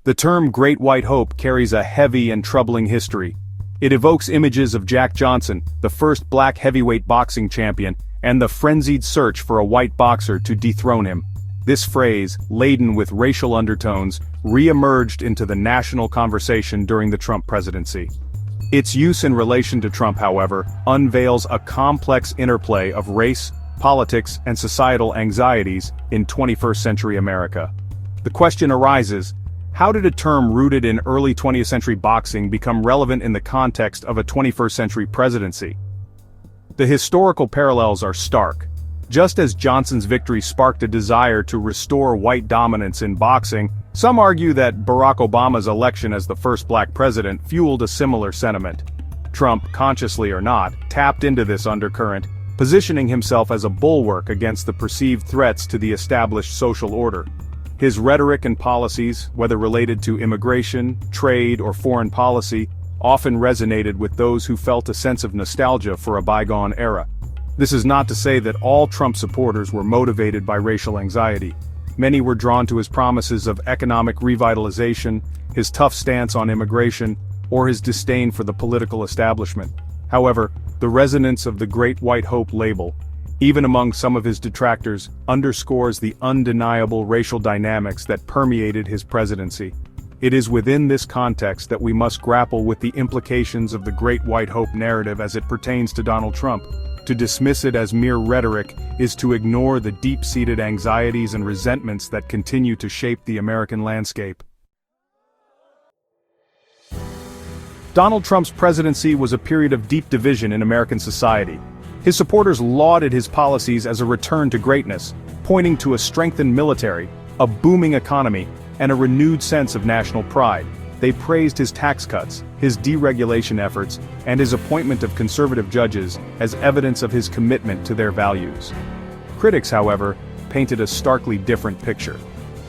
The term Great White Hope carries a heavy and troubling history. It evokes images of Jack Johnson, the first black heavyweight boxing champion, and the frenzied search for a white boxer to dethrone him. This phrase, laden with racial undertones, re-emerged into the national conversation during the Trump presidency. Its use in relation to Trump, however, unveils a complex interplay of race, politics, and societal anxieties in 21st century America. The question arises, how did a term rooted in early 20th century boxing become relevant in the context of a 21st century presidency? The historical parallels are stark. Just as Johnson's victory sparked a desire to restore white dominance in boxing, some argue that Barack Obama's election as the first black president fueled a similar sentiment. Trump, consciously or not, tapped into this undercurrent, positioning himself as a bulwark against the perceived threats to the established social order. His rhetoric and policies, whether related to immigration, trade, or foreign policy, often resonated with those who felt a sense of nostalgia for a bygone era. This is not to say that all Trump supporters were motivated by racial anxiety. Many were drawn to his promises of economic revitalization, his tough stance on immigration, or his disdain for the political establishment. However, the resonance of the Great White Hope label, even among some of his detractors, underscores the undeniable racial dynamics that permeated his presidency. It is within this context that we must grapple with the implications of the Great White Hope narrative as it pertains to Donald Trump. To dismiss it as mere rhetoric is to ignore the deep-seated anxieties and resentments that continue to shape the American landscape. Donald Trump's presidency was a period of deep division in American society. His supporters lauded his policies as a return to greatness, pointing to a strengthened military, a booming economy, and a renewed sense of national pride. They praised his tax cuts, his deregulation efforts, and his appointment of conservative judges as evidence of his commitment to their values. Critics, however, painted a starkly different picture.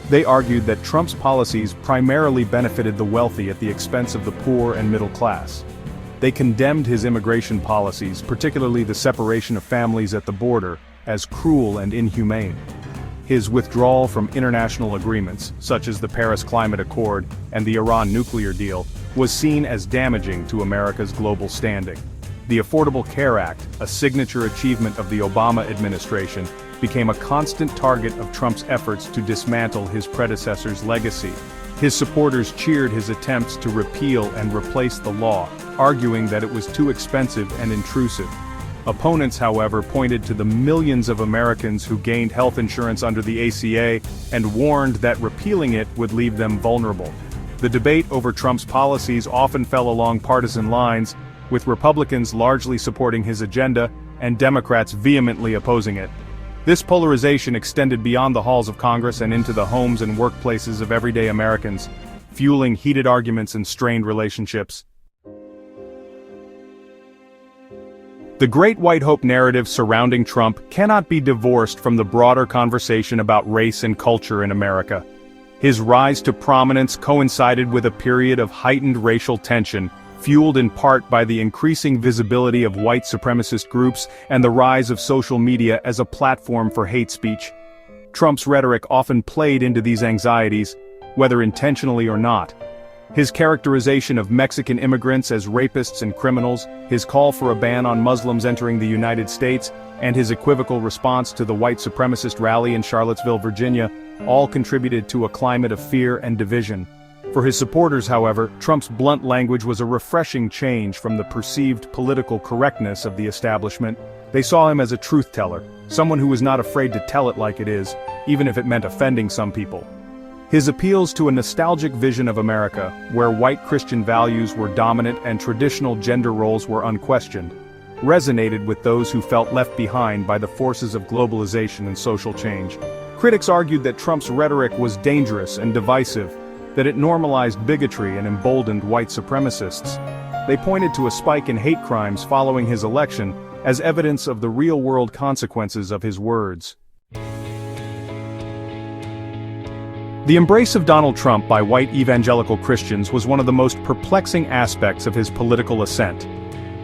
They argued that Trump's policies primarily benefited the wealthy at the expense of the poor and middle class. They condemned his immigration policies, particularly the separation of families at the border, as cruel and inhumane. His withdrawal from international agreements, such as the Paris Climate Accord and the Iran nuclear deal, was seen as damaging to America's global standing. The Affordable Care Act, a signature achievement of the Obama administration, became a constant target of Trump's efforts to dismantle his predecessor's legacy. His supporters cheered his attempts to repeal and replace the law, arguing that it was too expensive and intrusive. Opponents, however, pointed to the millions of Americans who gained health insurance under the ACA and warned that repealing it would leave them vulnerable. The debate over Trump's policies often fell along partisan lines, with Republicans largely supporting his agenda and Democrats vehemently opposing it. This polarization extended beyond the halls of Congress and into the homes and workplaces of everyday Americans, fueling heated arguments and strained relationships. The Great White Hope narrative surrounding Trump cannot be divorced from the broader conversation about race and culture in America. His rise to prominence coincided with a period of heightened racial tension, fueled in part by the increasing visibility of white supremacist groups and the rise of social media as a platform for hate speech. Trump's rhetoric often played into these anxieties, whether intentionally or not. His characterization of Mexican immigrants as rapists and criminals, his call for a ban on Muslims entering the United States, and his equivocal response to the white supremacist rally in Charlottesville, Virginia, all contributed to a climate of fear and division. For his supporters, however, Trump's blunt language was a refreshing change from the perceived political correctness of the establishment. They saw him as a truth-teller, someone who was not afraid to tell it like it is, even if it meant offending some people. His appeals to a nostalgic vision of America, where white Christian values were dominant and traditional gender roles were unquestioned, resonated with those who felt left behind by the forces of globalization and social change. Critics argued that Trump's rhetoric was dangerous and divisive, that it normalized bigotry and emboldened white supremacists. They pointed to a spike in hate crimes following his election as evidence of the real-world consequences of his words. The embrace of Donald Trump by white evangelical Christians was one of the most perplexing aspects of his political ascent.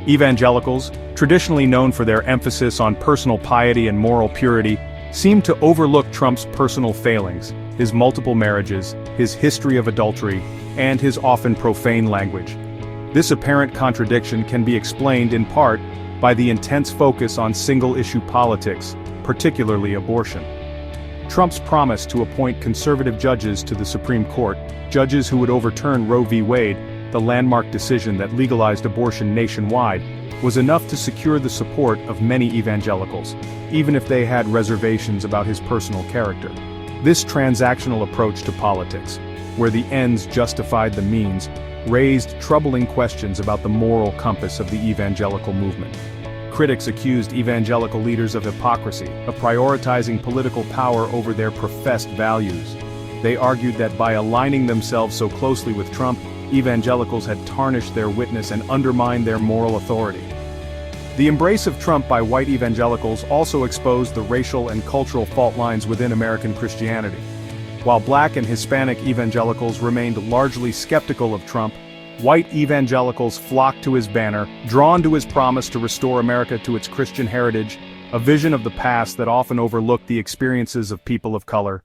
Evangelicals, traditionally known for their emphasis on personal piety and moral purity, seemed to overlook Trump's personal failings, his multiple marriages, his history of adultery, and his often profane language. This apparent contradiction can be explained in part by the intense focus on single-issue politics, particularly abortion. Trump's promise to appoint conservative judges to the Supreme Court, judges who would overturn Roe v. Wade, the landmark decision that legalized abortion nationwide, was enough to secure the support of many evangelicals, even if they had reservations about his personal character. This transactional approach to politics, where the ends justified the means, raised troubling questions about the moral compass of the evangelical movement. Critics accused evangelical leaders of hypocrisy, of prioritizing political power over their professed values. They argued that by aligning themselves so closely with Trump, evangelicals had tarnished their witness and undermined their moral authority. The embrace of Trump by white evangelicals also exposed the racial and cultural fault lines within American Christianity. While black and Hispanic evangelicals remained largely skeptical of Trump, white evangelicals flocked to his banner, drawn to his promise to restore America to its Christian heritage, a vision of the past that often overlooked the experiences of people of color.